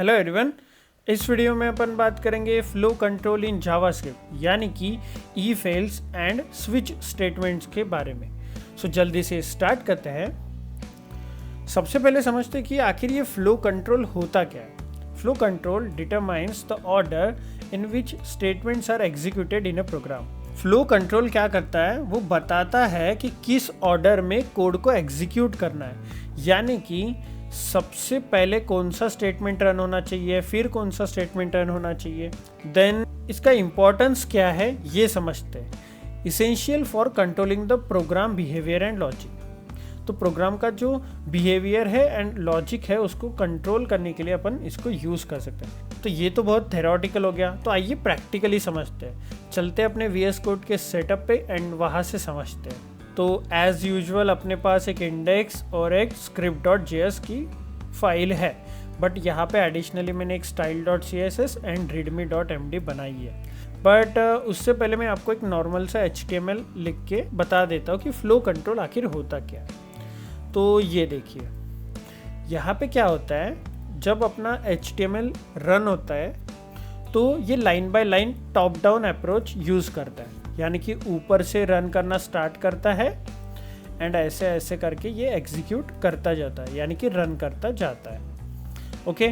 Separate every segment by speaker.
Speaker 1: Hello everyone, इस video में अपन बात करेंगे फ्लो कंट्रोल इन जावास्क्रिप्ट यानी कि if else and switch statements के बारे में। सो जल्दी से स्टार्ट करते हैं। सबसे पहले समझते हैं कि आखिर ये फ्लो कंट्रोल होता क्या है। Flow control determines the order in which statements are executed in a program. Flow control क्या करता है, वो बताता है कि किस ऑर्डर में कोड को एग्जीक्यूट करना है, यानी कि सबसे पहले कौन सा स्टेटमेंट रन होना चाहिए, फिर कौन सा स्टेटमेंट रन होना चाहिए, देन इसका इंपॉर्टेंस क्या है ये समझते हैं। Essential for controlling the program behaviour and logic. तो प्रोग्राम का जो बिहेवियर है एंड लॉजिक है उसको कंट्रोल करने के लिए अपन इसको यूज़ कर सकते हैं। तो ये तो बहुत थेरोटिकल हो गया, तो आइए प्रैक्टिकली समझते हैं। चलते अपने VS कोड के सेटअप पे एंड वहाँ से समझते हैं। तो एज यूजुअल अपने पास एक इंडेक्स और एक script.js की फाइल है, बट यहाँ पे एडिशनली मैंने एक style.css एंड readme.md बनाई है। बट उससे पहले मैं आपको एक नॉर्मल सा HTML लिख के बता देता हूँ कि फ्लो कंट्रोल आखिर होता क्या है। तो ये देखिए, यहाँ पे क्या होता है, जब अपना HTML रन होता है तो ये line by line top down approach use करता है, यानी कि ऊपर से रन करना स्टार्ट करता है एंड ऐसे ऐसे करके ये एग्जीक्यूट करता जाता है, यानी कि रन करता जाता है। ओके,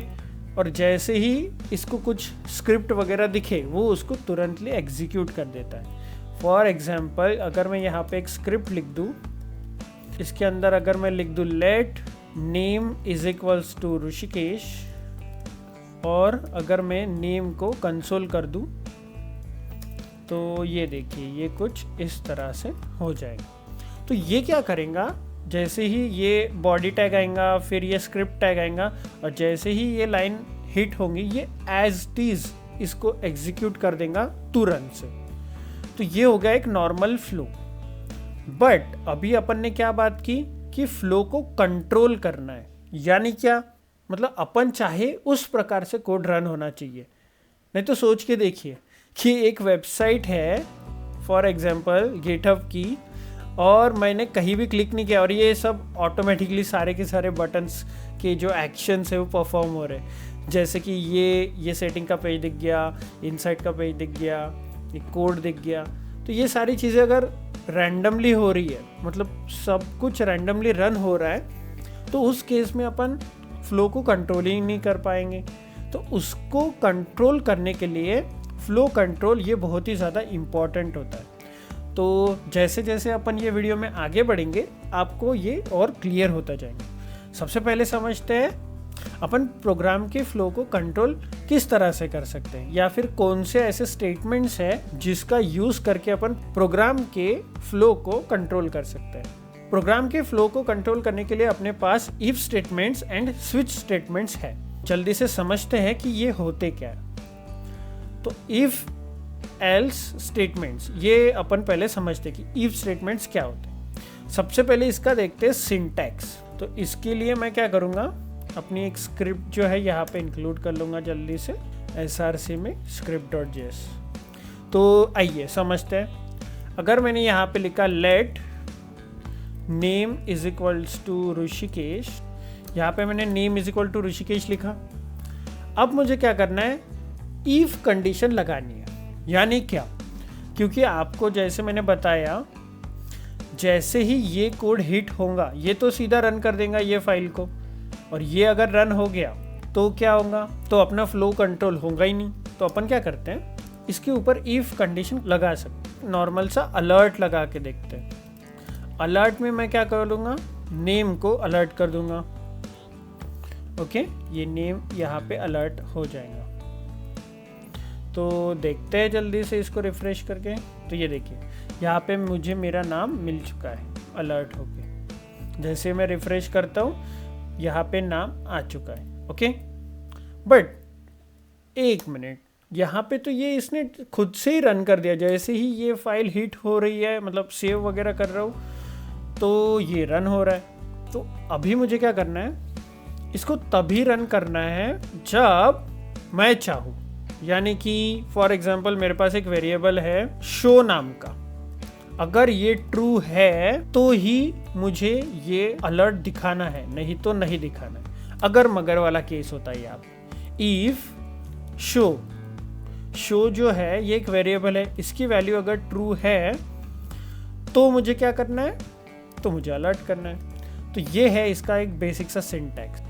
Speaker 1: और जैसे ही इसको कुछ स्क्रिप्ट वगैरह दिखे वो उसको तुरंतली एग्जीक्यूट कर देता है। फॉर एग्जांपल अगर मैं यहाँ पे एक स्क्रिप्ट लिख दूँ, इसके अंदर अगर मैं लिख दूँ let name is equals to Rishikesh, और अगर मैं नेम को कंसोल कर दूँ तो ये देखिए ये कुछ इस तरह से हो जाएगा। तो ये क्या करेगा, जैसे ही ये बॉडी टैग आएगा, फिर ये स्क्रिप्ट टैग आएगा, और जैसे ही ये लाइन हिट होंगी ये एज इट इज इसको एग्जीक्यूट कर देगा तुरंत से। तो ये हो गया एक नॉर्मल फ्लो। बट अभी अपन ने क्या बात की कि फ्लो को कंट्रोल करना है, यानी क्या मतलब अपन चाहे उस प्रकार से कोड रन होना चाहिए। नहीं तो सोच के देखिए कि एक वेबसाइट है फॉर एग्जांपल गिटहब की, और मैंने कहीं भी क्लिक नहीं किया और ये सब ऑटोमेटिकली सारे के सारे बटन्स के जो एक्शंस है वो परफॉर्म हो रहे हैं। जैसे कि ये सेटिंग का पेज दिख गया, इनसाइट का पेज दिख गया, ये कोड दिख गया। तो ये सारी चीज़ें अगर रैंडमली हो रही है, मतलब सब कुछ रैंडमली रन हो रहा है, तो उस केस में अपन फ्लो को कंट्रोल ही नहीं कर पाएंगे। तो उसको कंट्रोल करने के लिए फ्लो कंट्रोल ये बहुत ही ज़्यादा इम्पॉर्टेंट होता है। तो जैसे जैसे अपन ये वीडियो में आगे बढ़ेंगे आपको ये और क्लियर होता जाएंगे। सबसे पहले समझते हैं अपन प्रोग्राम के फ्लो को कंट्रोल किस तरह से कर सकते हैं, या फिर कौन से ऐसे स्टेटमेंट्स हैं जिसका यूज़ करके अपन प्रोग्राम के फ्लो को कंट्रोल कर सकते हैं। प्रोग्राम के फ्लो को कंट्रोल करने के लिए अपने पास if statements and switch statements है। जल्दी से समझते हैं कि ये होते क्या है। तो इफ एल्स स्टेटमेंट्स, ये अपन पहले समझते कि इफ स्टेटमेंट्स क्या होते हैं। सबसे पहले इसका देखते हैं सिंटैक्स। तो इसके लिए मैं क्या करूँगा, अपनी एक स्क्रिप्ट जो है यहाँ पे इंक्लूड कर लूँगा जल्दी से src में script.js। तो आइए समझते हैं। अगर मैंने यहाँ पे लिखा let name is equals to Rishikesh, यहाँ पे मैंने name is equal to Rishikesh लिखा। अब मुझे क्या करना है, इफ कंडीशन लगानी है। यानी क्या, क्योंकि आपको जैसे मैंने बताया, जैसे ही ये कोड हिट होगा ये तो सीधा रन कर देगा ये फाइल को, और ये अगर रन हो गया तो क्या होगा, तो अपना फ्लो कंट्रोल होगा ही नहीं। तो अपन क्या करते हैं, इसके ऊपर इफ कंडीशन लगा सकते हैं। नॉर्मल सा अलर्ट लगा के देखते हैं। अलर्ट में मैं क्या कर लूँगा, नेम को अलर्ट कर दूंगा। ओके, ये नेम यहाँ पे अलर्ट हो जाएगा। तो देखते हैं जल्दी से इसको रिफ्रेश करके। तो ये देखिए यहाँ पे मुझे मेरा नाम मिल चुका है अलर्ट होके। जैसे मैं रिफ्रेश करता हूँ यहाँ पे नाम आ चुका है। ओके, बट एक मिनट, यहाँ पे तो ये इसने खुद से ही रन कर दिया। जैसे ही ये फाइल हिट हो रही है, मतलब सेव वगैरह कर रहा हूँ, तो ये रन हो रहा है। तो अभी मुझे क्या करना है, इसको तभी रन करना है जब मैं चाहूँ। यानी कि फॉर एग्जांपल मेरे पास एक वेरिएबल है शो नाम का, अगर ये ट्रू है तो ही मुझे ये अलर्ट दिखाना है, नहीं तो नहीं दिखाना है। अगर मगर वाला केस होता है यहाँ पे। इफ शो जो है ये एक वेरिएबल है, इसकी वैल्यू अगर ट्रू है तो मुझे क्या करना है, तो मुझे अलर्ट करना है। तो ये है इसका एक बेसिक सा सिंटैक्स।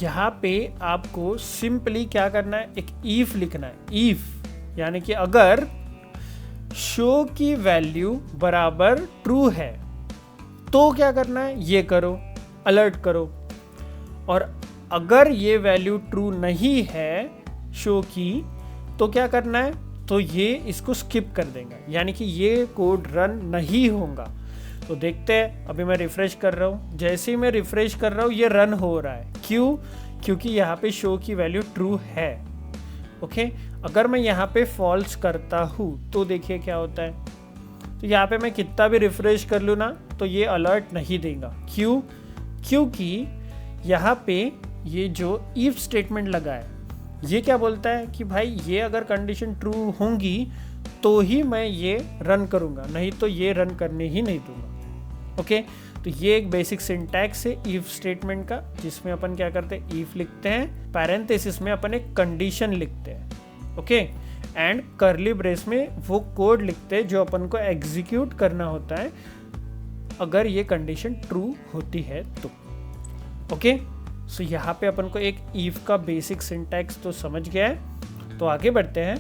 Speaker 1: यहाँ पे आपको सिंपली क्या करना है, एक इफ लिखना है। इफ यानी कि अगर शो की वैल्यू बराबर ट्रू है तो क्या करना है, ये करो, अलर्ट करो। और अगर ये वैल्यू ट्रू नहीं है शो की तो क्या करना है, तो ये इसको स्किप कर देगा, यानी कि ये कोड रन नहीं होगा। तो देखते हैं, अभी मैं रिफ्रेश कर रहा हूँ, जैसे ही मैं रिफ्रेश कर रहा हूँ ये रन हो रहा है। क्यों? क्योंकि यहाँ पे शो की वैल्यू ट्रू है। ओके, अगर मैं यहाँ पे फॉल्स करता हूँ तो देखिए क्या होता है। तो यहाँ पे मैं कितना भी रिफ्रेश कर लूँ ना तो ये अलर्ट नहीं देगा। क्यों? क्योंकि यहाँ पे ये जो इफ स्टेटमेंट लगा है ये क्या बोलता है कि भाई ये अगर कंडीशन ट्रू होंगी तो ही मैं ये रन करूँगा, नहीं तो ये रन करने ही नहीं दूंगा। ओके, तो ये एक बेसिक सिंटैक्स है इफ स्टेटमेंट का, जिसमें अपन क्या करते हैं, इफ लिखते हैं, पैरेंथेसिस में अपन एक कंडीशन लिखते हैं। ओके, एंड कर्ली ब्रेस में वो कोड लिखते हैं जो अपन को एग्जीक्यूट करना होता है अगर ये कंडीशन ट्रू होती है तो। ओके, सो यहाँ पे अपन को एक इफ का बेसिक सिंटैक्स तो समझ गया है। तो आगे बढ़ते हैं,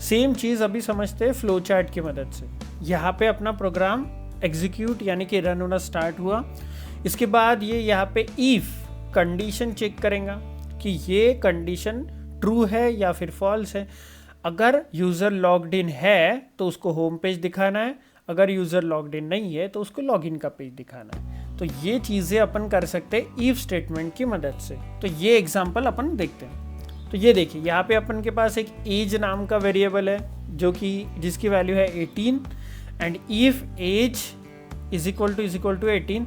Speaker 1: सेम चीज़ अभी समझते हैं फ्लो चार्ट की मदद से। यहाँ पे अपना प्रोग्राम एग्जीक्यूट यानी कि रन होना स्टार्ट हुआ। इसके बाद ये यहाँ पे इफ कंडीशन चेक करेगा कि ये कंडीशन ट्रू है या फिर फॉल्स है। अगर यूज़र लॉग्ड इन है तो उसको होम पेज दिखाना है, अगर यूज़र लॉग्ड इन नहीं है तो उसको लॉगिन का पेज दिखाना है। तो ये चीज़ें अपन कर सकते हैं इफ स्टेटमेंट की मदद से। तो ये एग्जांपल अपन देखते हैं। तो ये देखिए, यहाँ पे अपन के पास एक एज नाम का वेरिएबल है जो कि जिसकी वैल्यू है 18 and if age is equal to 18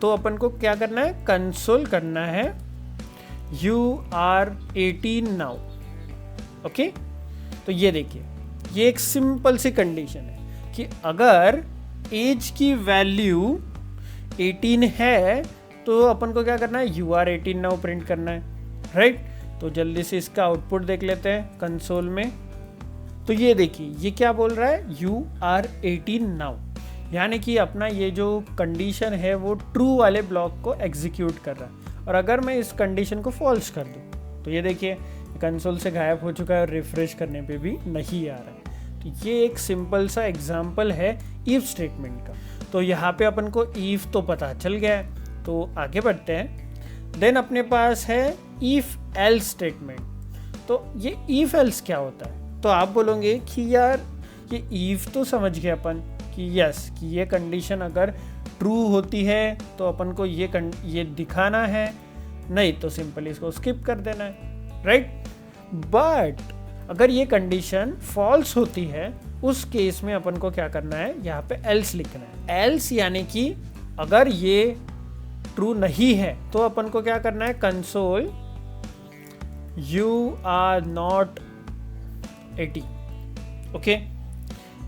Speaker 1: तो अपन को क्या करना है, कंसोल करना है यू आर 18 नाउ। ओके, तो ये देखिए, ये एक सिंपल सी कंडीशन है कि अगर एज की वैल्यू 18 है तो अपन को क्या करना है, यू आर 18 नाउ प्रिंट करना है, राइट। तो जल्दी से इसका आउटपुट देख लेते हैं कंसोल में। तो ये देखिए, ये क्या बोल रहा है, यू आर 18 नाउ, यानी कि अपना ये जो कंडीशन है वो ट्रू वाले ब्लॉक को एग्जीक्यूट कर रहा है। और अगर मैं इस कंडीशन को फॉल्स कर दूँ तो ये देखिए कंसोल से गायब हो चुका है और रिफ्रेश करने पे भी नहीं आ रहा है। तो ये एक सिंपल सा एग्जाम्पल है इफ स्टेटमेंट का। तो यहाँ पे अपन को इफ तो पता चल गया है, तो आगे बढ़ते हैं। देन अपने पास है इफ एल्स स्टेटमेंट। तो ये इफ एल्स क्या होता है, तो आप बोलोगे कि यार ये इफ तो समझ गए अपन कि यस कि ये कंडीशन अगर ट्रू होती है तो अपन को ये दिखाना है, नहीं तो सिंपली इसको स्किप कर देना है, राइट। बट अगर ये कंडीशन फॉल्स होती है उस केस में अपन को क्या करना है, यहाँ पे एल्स लिखना है। एल्स यानी कि अगर ये ट्रू नहीं है तो अपन को क्या करना है, console you are not 18। Okay,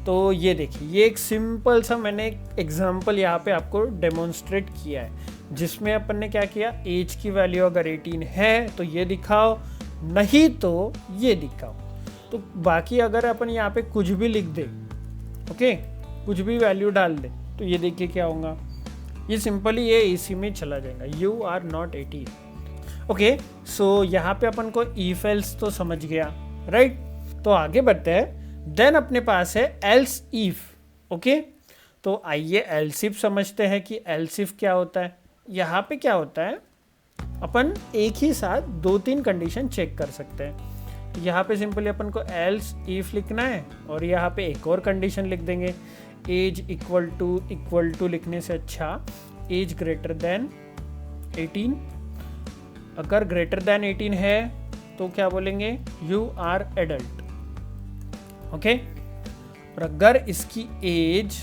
Speaker 1: तो ये देखिए, ये एक सिंपल सा मैंने एक एग्जांपल यहाँ पे आपको डेमोन्स्ट्रेट किया है जिसमें अपन ने क्या किया, एज की वैल्यू अगर 18 है तो ये दिखाओ, नहीं तो ये दिखाओ। तो बाकी अगर अपन यहाँ पे कुछ भी लिख दे, ओके, कुछ भी वैल्यू डाल दे तो ये देखिए क्या होगा, ये सिंपली ये इसी में चला जाएगा, यू आर नॉट 18। ओके, सो यहाँ पे अपन को इफ एल्स तो समझ गया, राइट। तो आगे बढ़ते हैं। देन अपने पास है एल्स इफ। ओके, तो आइए एल्स इफ समझते हैं कि एल्स इफ क्या होता है। यहाँ पे क्या होता है, अपन एक ही साथ 2-3 कंडीशन चेक कर सकते हैं। तो यहाँ पे सिंपली अपन को एल्स इफ लिखना है और यहाँ पे एक और कंडीशन लिख देंगे, एज इक्वल टू लिखने से अच्छा एज ग्रेटर देन 18। अगर ग्रेटर देन 18 है तो क्या बोलेंगे, यू आर एडल्ट। ओके, और अगर इसकी एज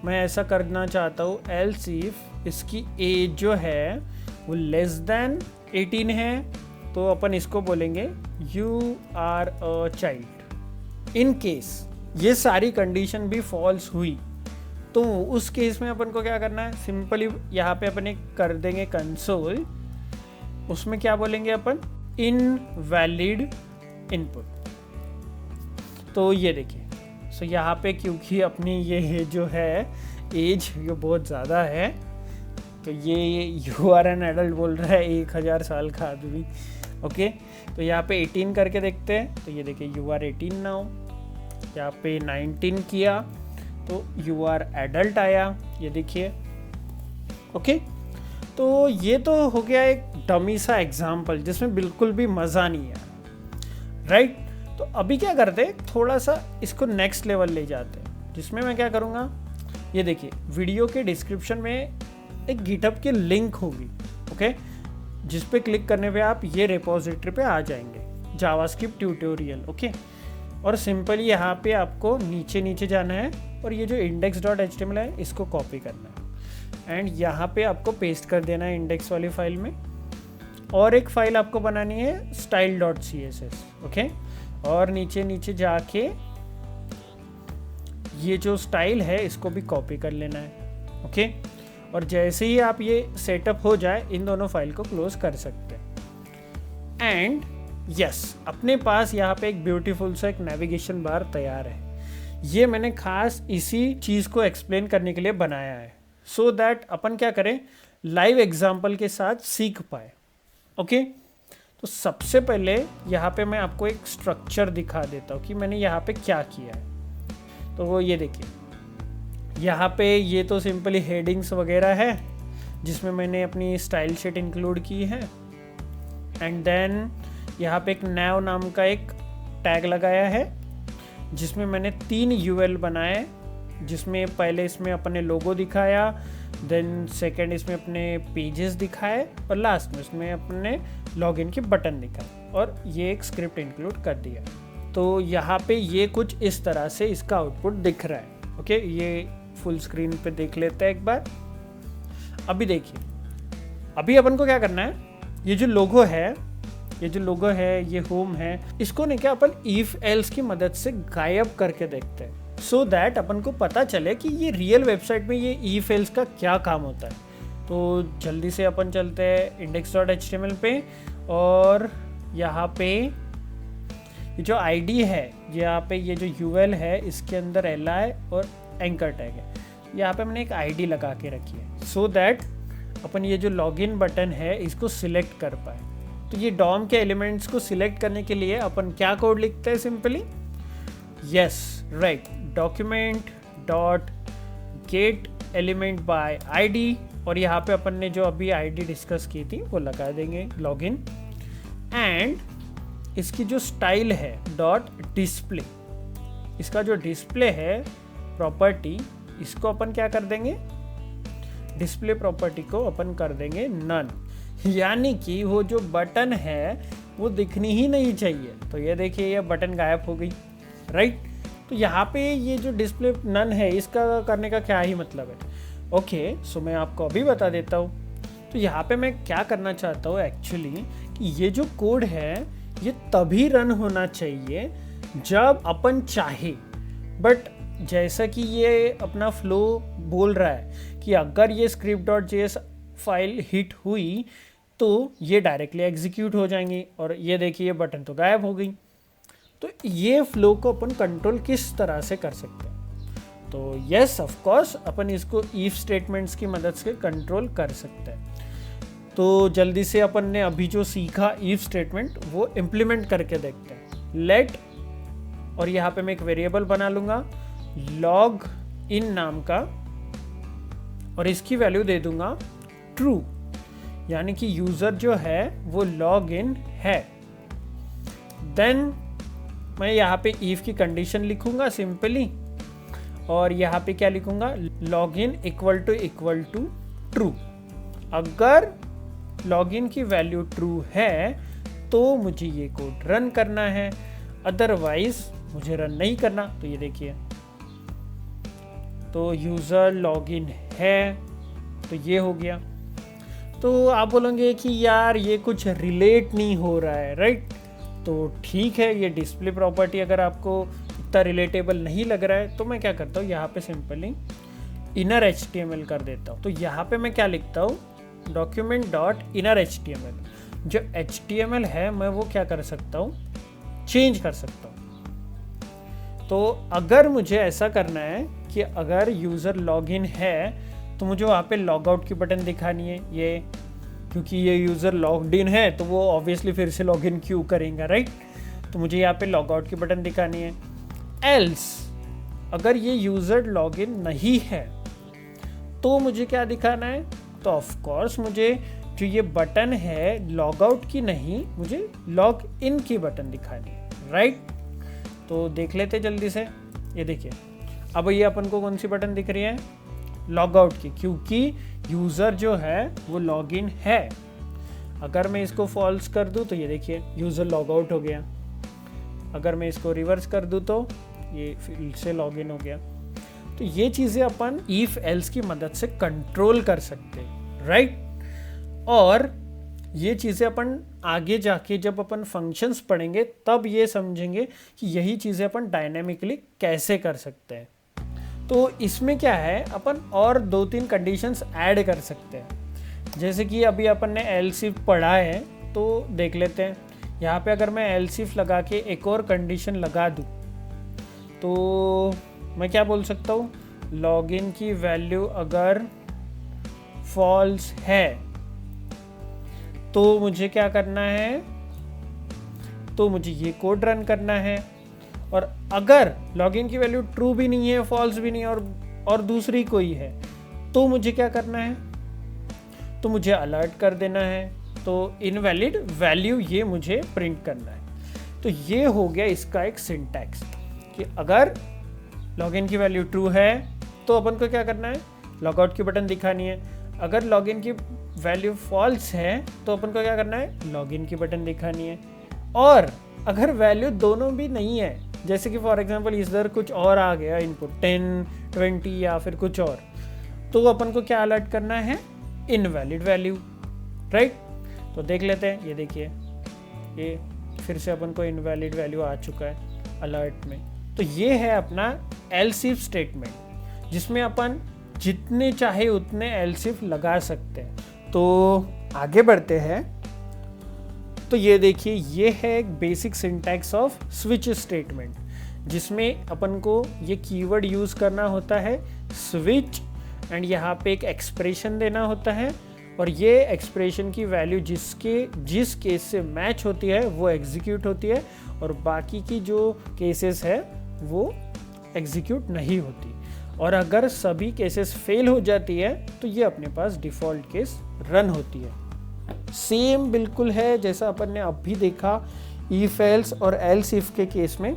Speaker 1: मैं ऐसा करना चाहता हूँ, एल्स इफ इसकी एज जो है वो लेस देन 18 है तो अपन इसको बोलेंगे you are a child. In case ये सारी कंडीशन भी फॉल्स हुई तो उस केस में अपन को क्या करना है, सिंपली यहाँ पे अपन एक कर देंगे कंसोल उसमें क्या बोलेंगे अपन, इनवैलिड इनपुट। तो ये देखिए, सो यहाँ पे क्योंकि अपनी ये जो है एज ये बहुत ज़्यादा है, तो ये यू आर एन एडल्ट बोल रहा है 1000 साल का आदमी। ओके, तो यहाँ पे 18 करके देखते हैं, तो ये देखिए यू आर 18 नाउ। यहाँ पे 19 किया तो यू आर एडल्ट आया, ये देखिए। ओके, तो ये तो हो गया एक डमी सा एग्जाम्पल जिसमें बिल्कुल भी मज़ा नहीं है, राइट। तो अभी क्या करते हैं, थोड़ा सा इसको नेक्स्ट लेवल ले जाते हैं, जिसमें मैं क्या करूँगा, ये देखिए वीडियो के डिस्क्रिप्शन में एक गिटहब की लिंक होगी, ओके, जिस पे क्लिक करने पे आप ये रिपोजिटरी पे आ जाएंगे, जावास्क्रिप्ट ट्यूटोरियल। ओके, और सिंपली यहाँ पे आपको नीचे नीचे जाना है और ये जो index.html है इसको कॉपी करना है एंड यहाँ पे आपको पेस्ट कर देना है इंडेक्स वाली फाइल में। और एक फाइल आपको बनानी है style.css, ओके, और नीचे नीचे जाके ये जो स्टाइल है इसको भी कॉपी कर लेना है, ओके। और जैसे ही आप ये सेटअप हो जाए, इन दोनों फाइल को क्लोज कर सकते हैं एंड यस, अपने पास यहाँ पे एक ब्यूटीफुल सा एक नेविगेशन बार तैयार है। ये मैंने खास इसी चीज़ को एक्सप्लेन करने के लिए बनाया है, सो दैट अपन क्या करें, लाइव एग्जाम्पल के साथ सीख पाए। ओके, तो सबसे पहले यहाँ पे मैं आपको एक स्ट्रक्चर दिखा देता हूँ कि मैंने यहाँ पे क्या किया है। तो वो ये देखिए, यहाँ पे ये तो सिंपली हेडिंग्स वगैरह है जिसमें मैंने अपनी स्टाइल शीट इंक्लूड की है एंड देन यहाँ पे एक नैव नाम का एक टैग लगाया है जिसमें मैंने 3 UL बनाए, जिसमें पहले इसमें अपने लोगो दिखाया, देन सेकंड इसमें अपने पेजेस दिखाए और लास्ट में इसमें अपने लॉगिन की बटन दिखाए और ये एक स्क्रिप्ट इंक्लूड कर दिया। तो यहाँ पे ये कुछ इस तरह से इसका आउटपुट दिख रहा है। ओके, ये फुल स्क्रीन पे देख लेते हैं एक बार। अभी देखिए, अभी अपन को क्या करना है, ये जो लोगो है, ये होम है, इसको नहीं क्या अपन इफ एल्स की मदद से गायब करके देखते हैं, सो दैट अपन को पता चले कि ये रियल वेबसाइट में ये इफ एल्स का क्या काम होता है। तो जल्दी से अपन चलते हैं index.html पे और यहाँ पे ये जो आईडी है, यहाँ पे ये जो UL है इसके अंदर li और एंकर टैग है, यहाँ पे मैंने एक आईडी लगा के रखी है सो दैट अपन ये जो लॉगिन बटन है इसको सिलेक्ट कर पाए। तो ये डॉम के एलिमेंट्स को सिलेक्ट करने के लिए अपन क्या कोड लिखते हैं, simply yes right, document dot gate element by ID, और यहाँ पे अपन ने जो अभी आईडी डिस्कस की थी वो लगा देंगे लॉगिन एंड इसकी जो स्टाइल है डॉट डिस्प्ले, इसका जो डिस्प्ले है प्रॉपर्टी, इसको अपन क्या कर देंगे, डिस्प्ले प्रॉपर्टी को अपन कर देंगे नन, यानी कि वो जो बटन है वो दिखनी ही नहीं चाहिए। तो ये देखिए ये बटन गायब हो गई, राइट। तो यहाँ पे ये जो डिस्प्ले नन है इसका करने का क्या ही मतलब है। ओके, सो मैं आपको अभी बता देता हूँ। तो यहाँ पे मैं क्या करना चाहता हूँ एक्चुअली, कि ये जो कोड है ये तभी रन होना चाहिए जब अपन चाहे, बट जैसा कि ये अपना फ्लो बोल रहा है कि अगर ये script.js फाइल हिट हुई तो ये डायरेक्टली एग्जीक्यूट हो जाएंगी, और ये देखिए ये बटन तो गायब हो गई। तो ये फ्लो को अपन कंट्रोल किस तरह से कर सकते हैं, तो यस ऑफ कोर्स अपन इसको इफ स्टेटमेंट्स की मदद से कंट्रोल कर सकते हैं। तो जल्दी से अपन ने अभी जो सीखा इफ स्टेटमेंट वो इम्प्लीमेंट करके देखते हैं। लेट, और यहाँ पे मैं एक वेरिएबल बना लूँगा लॉग इन नाम का, और इसकी वैल्यू दे दूंगा ट्रू, यानी कि यूजर जो है वो लॉग इन है। देन मैं यहाँ पे इफ की कंडीशन लिखूंगा सिंपली, और यहाँ पे क्या लिखूंगा, log in equal to true. अगर लॉग इन की वैल्यू ट्रू है तो मुझे ये कोड रन करना है, अदरवाइज मुझे रन नहीं करना। तो ये देखिए, तो यूज़र लॉगिन है, तो ये हो गया। तो आप बोलेंगे कि यार ये कुछ रिलेट नहीं हो रहा है, राइट। तो ठीक है, ये डिस्प्ले प्रॉपर्टी अगर आपको इतना रिलेटेबल नहीं लग रहा है तो मैं क्या करता हूँ, यहाँ पे सिंपली इनर HTML कर देता हूँ। तो यहाँ पे मैं क्या लिखता हूँ, डॉक्यूमेंट डॉट इनर HTML। जो HTML है मैं वो क्या कर सकता हूँ, चेंज कर सकता हूँ। तो अगर मुझे ऐसा करना है कि अगर यूज़र लॉगिन है तो मुझे वहाँ पे लॉग आउट की बटन दिखानी है ये, क्योंकि ये यूज़र लॉग्ड इन है तो वो ऑब्वियसली फिर से लॉगिन क्यों करेंगे, राइट। तो मुझे यहाँ पे लॉग आउट की बटन दिखानी है। एल्स अगर ये यूज़र लॉगिन नहीं है तो मुझे क्या दिखाना है, तो ऑफ कोर्स मुझे जो ये बटन है लॉग आउट की नहीं, मुझे लॉग इन की बटन दिखानी है, राइट। तो देख लेते जल्दी से, ये देखिए अब ये अपन को कौन सी बटन दिख रही है, लॉग आउट की, क्योंकि यूज़र जो है वो लॉग इन है। अगर मैं इसको फॉल्स कर दूं तो ये देखिए यूज़र लॉग आउट हो गया। अगर मैं इसको रिवर्स कर दूं तो ये फिर से लॉग इन हो गया। तो ये चीज़ें अपन इफ एल्स की मदद से कंट्रोल कर सकते हैं, राइट। और ये चीज़ें अपन आगे जाके जब अपन फंक्शंस पढ़ेंगे तब ये समझेंगे कि यही चीज़ें अपन डायनेमिकली कैसे कर सकते हैं। तो इसमें क्या है, अपन और 2-3 कंडीशंस ऐड कर सकते हैं। जैसे कि अभी अपन ने एल्स इफ पढ़ा है तो देख लेते हैं। यहाँ पे अगर मैं एल्स इफ लगा के एक और कंडीशन लगा दूँ तो मैं क्या बोल सकता हूँ, लॉगिन की वैल्यू अगर फॉल्स है तो मुझे क्या करना है, तो मुझे ये कोड रन करना है। और अगर लॉगिन की वैल्यू ट्रू भी नहीं है, फॉल्स भी नहीं है और दूसरी कोई है तो मुझे क्या करना है, तो मुझे अलर्ट कर देना है। तो इनवैलिड वैल्यू ये मुझे प्रिंट करना है। तो ये हो गया इसका एक सिंटैक्स कि अगर लॉगिन की वैल्यू ट्रू है तो अपन को क्या करना है, लॉग आउट की बटन दिखानी है। अगर लॉगिन की वैल्यू फॉल्स है तो अपन को क्या करना है, लॉगिन की बटन दिखानी है। और अगर वैल्यू दोनों भी नहीं है, जैसे कि फॉर एग्जांपल इधर कुछ और आ गया इनपुट 10, 20 या फिर कुछ और, तो अपन को क्या अलर्ट करना है, इनवैलिड वैल्यू, राइट। तो देख लेते हैं, ये देखिए ये फिर से अपन को इनवैलिड वैल्यू आ चुका है अलर्ट में। तो ये है अपना एल्स इफ स्टेटमेंट, जिसमें अपन जितने चाहे उतने एल्स इफ लगा सकते हैं। तो आगे बढ़ते हैं। तो ये देखिए ये है एक basic syntax off switch statement, जिसमें अपन को ये कीवर्ड यूज़ करना होता है स्विच, एंड यहाँ पे एक एक्सप्रेशन देना होता है और ये एक्सप्रेशन की वैल्यू जिस केस से मैच होती है वो एग्जीक्यूट होती है और बाकी की जो केसेस है वो एग्जीक्यूट नहीं होती। और अगर सभी केसेस फेल हो जाती है तो ये अपने पास डिफ़ॉल्ट केस रन होती है। सेम बिल्कुल है जैसा अपन ने अभी देखा इफ एल्स और एल्स इफ के केस में।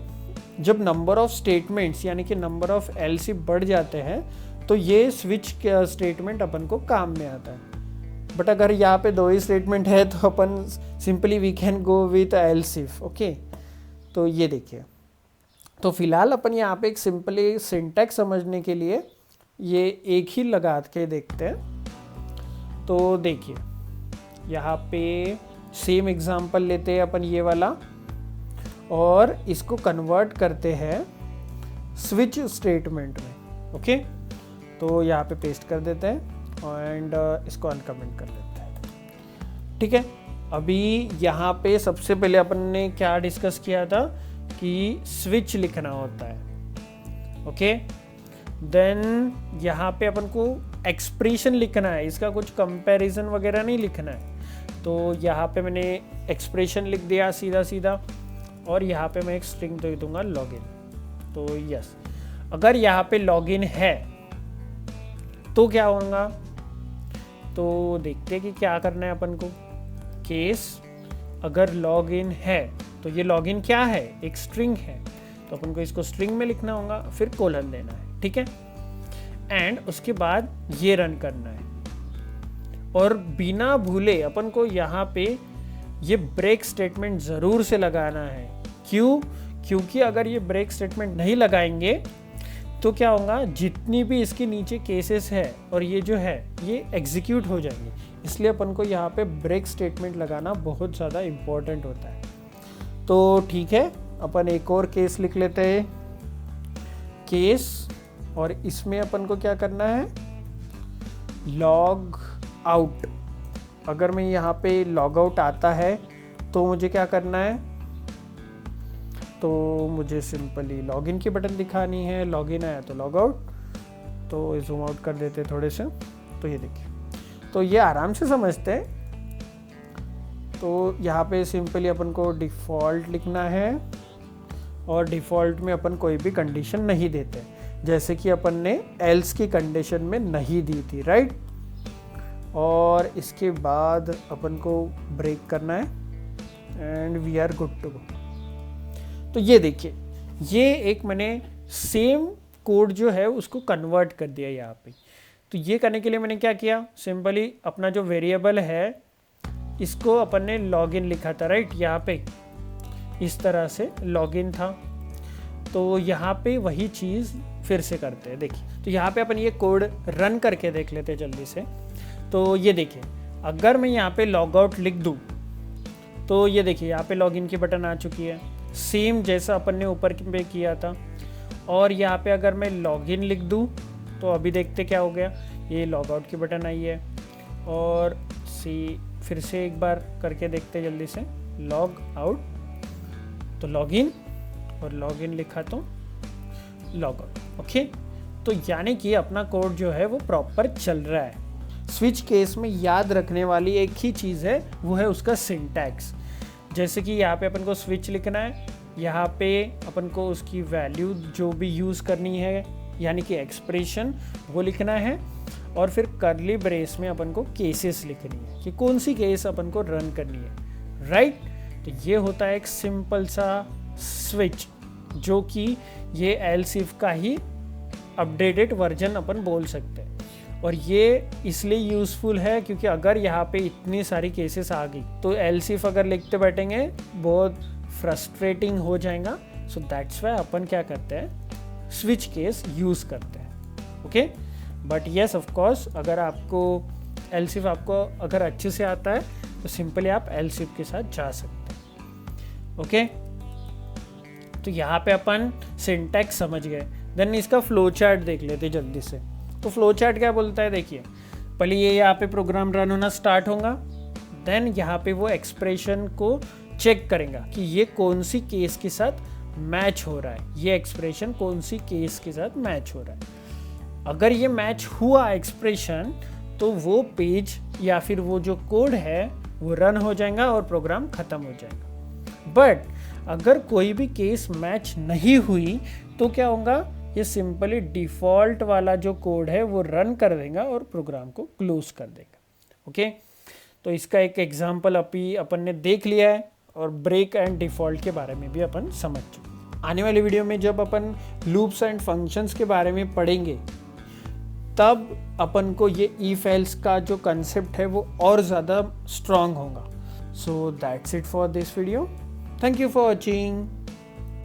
Speaker 1: जब नंबर ऑफ स्टेटमेंट्स यानी कि नंबर ऑफ एल्स इफ बढ़ जाते हैं तो ये स्विच स्टेटमेंट अपन को काम में आता है। बट अगर यहाँ पे 2 ही स्टेटमेंट है तो अपन simply we can go with else if, okay. तो ये देखिए, तो फिलहाल अपन यहाँ पे एक सिंपली सिंटैक्स समझने के लिए ये एक ही लगा के देखते हैं। तो देखिए यहाँ पे सेम एग्जांपल लेते हैं अपन ये वाला और इसको कन्वर्ट करते हैं स्विच स्टेटमेंट में, ओके। तो यहाँ पे पेस्ट कर देते हैं एंड इसको अनकमेंट कर देते हैं, ठीक है। अभी यहाँ पे सबसे पहले अपन ने क्या डिस्कस किया था कि स्विच लिखना होता है, ओके। देन यहाँ पे अपन को एक्सप्रेशन लिखना है, इसका कुछ कंपैरिजन वगैरह नहीं लिखना है। तो यहाँ पे मैंने एक्सप्रेशन लिख दिया सीधा सीधा और यहाँ पे मैं एक स्ट्रिंग दे दूंगा लॉगिन। तो यस, अगर यहाँ पे लॉगिन है तो क्या होगा, तो देखते हैं कि क्या करना है अपन को। केस अगर लॉगिन है तो ये लॉगिन क्या है, एक स्ट्रिंग है, तो अपन को इसको स्ट्रिंग में लिखना होगा, फिर कोलन देना है, ठीक है। एंड उसके बाद ये रन करना है और बिना भूले अपन को यहाँ पे ये ब्रेक स्टेटमेंट ज़रूर से लगाना है। क्यों? क्योंकि अगर ये ब्रेक स्टेटमेंट नहीं लगाएंगे तो क्या होगा, जितनी भी इसके नीचे केसेस है और ये जो है ये एग्जीक्यूट हो जाएंगे। इसलिए अपन को यहाँ पे ब्रेक स्टेटमेंट लगाना बहुत ज़्यादा इम्पोर्टेंट होता है। तो ठीक है, अपन एक और केस लिख लेते हैं, केस, और इसमें अपन को क्या करना है, लॉग आउट, अगर मैं यहाँ पे लॉग आउट आता है तो मुझे क्या करना है, तो मुझे सिंपली लॉगिन की बटन दिखानी है। लॉगिन आया तो लॉग आउट, तो जूम आउट कर देते थोड़े से, तो ये देखिए, तो ये आराम से समझते हैं। तो यहाँ पे सिंपली अपन को डिफ़ॉल्ट लिखना है और डिफ़ॉल्ट में अपन कोई भी कंडीशन नहीं देते, जैसे कि अपन ने एल्स की कंडीशन में नहीं दी थी, राइट। और इसके बाद अपन को ब्रेक करना है and we are good to go. तो ये देखिए, ये एक मैंने सेम कोड जो है उसको कन्वर्ट कर दिया यहाँ पे। तो ये करने के लिए मैंने क्या किया, सिंपली अपना जो वेरिएबल है इसको अपन ने लॉगिन लिखा था, राइट। यहाँ पे इस तरह से लॉगिन था, तो यहाँ पे वही चीज़ फिर से करते हैं। देखिए, तो यहाँ पे अपन ये कोड रन करके देख लेते हैं जल्दी से। तो ये देखिए, अगर मैं यहाँ पे लॉग आउट लिख दूँ तो ये देखिए यहाँ पे लॉगिन की बटन आ चुकी है, सेम जैसा अपन ने ऊपर पे किया था। और यहाँ पे अगर मैं लॉगिन लिख दूँ तो अभी देखते क्या हो गया, ये लॉग आउट की बटन आई है। और फिर से एक बार करके देखते जल्दी से, लॉग आउट तो लॉगिन, और लॉगिन लिखा तो लॉग आउट। ओके, तो यानी कि अपना कोड जो है वो प्रॉपर चल रहा है। स्विच केस में याद रखने वाली एक ही चीज़ है, वो है उसका सिंटैक्स। जैसे कि यहाँ पे अपन को स्विच लिखना है, यहाँ पे अपन को उसकी वैल्यू जो भी यूज़ करनी है यानी कि एक्सप्रेशन वो लिखना है, और फिर कर्ली ब्रेस में अपन को केसेस लिखनी है कि कौन सी केस अपन को रन करनी है, राइट। तो ये होता है एक सिंपल सा स्विच, जो कि ये एल्स इफ का ही अपडेटेड वर्जन अपन बोल सकते हैं। और ये इसलिए यूज़फुल है क्योंकि अगर यहाँ पे इतनी सारी केसेस आ गई तो एल्स इफ अगर लिखते बैठेंगे बहुत फ्रस्ट्रेटिंग हो जाएगा। सो दैट्स वाई अपन क्या करते हैं, स्विच केस यूज़ करते हैं। Okay, but yes of course, अगर आपको एल्स इफ आपको अगर अच्छे से आता है तो सिंपली आप एल्स इफ के साथ जा सकते हैं। ओके, तो यहाँ पे अपन सिंटैक्स समझ गए। देन इसका फ्लो चार्ट देख लेते जल्दी से। तो फ्लो चार्ट क्या बोलता है, देखिए, पहले ये यहाँ पे प्रोग्राम रन होना स्टार्ट होगा, देन यहाँ पे वो एक्सप्रेशन को चेक करेगा कि ये कौन सी केस के साथ मैच हो रहा है, ये एक्सप्रेशन कौन सी केस के साथ मैच हो रहा है। अगर ये मैच हुआ एक्सप्रेशन तो वो पेज या फिर वो जो कोड है वो रन हो जाएगा और प्रोग्राम ख़त्म हो जाएगा। बट अगर कोई भी केस मैच नहीं हुई तो क्या होगा, ये सिंपली डिफ़ॉल्ट वाला जो कोड है वो रन कर देगा और प्रोग्राम को क्लोज कर देगा। ओके, तो इसका एक एग्जांपल अभी अपन ने देख लिया है, और ब्रेक एंड डिफ़ॉल्ट के बारे में भी अपन समझ चुके। आने वाली वीडियो में जब अपन लूप्स एंड फंक्शंस के बारे में पढ़ेंगे तब अपन को ये इफ एल्स का जो कंसेप्ट है वो और ज़्यादा स्ट्रॉन्ग होगा। So that's it for this video. Thank you for watching.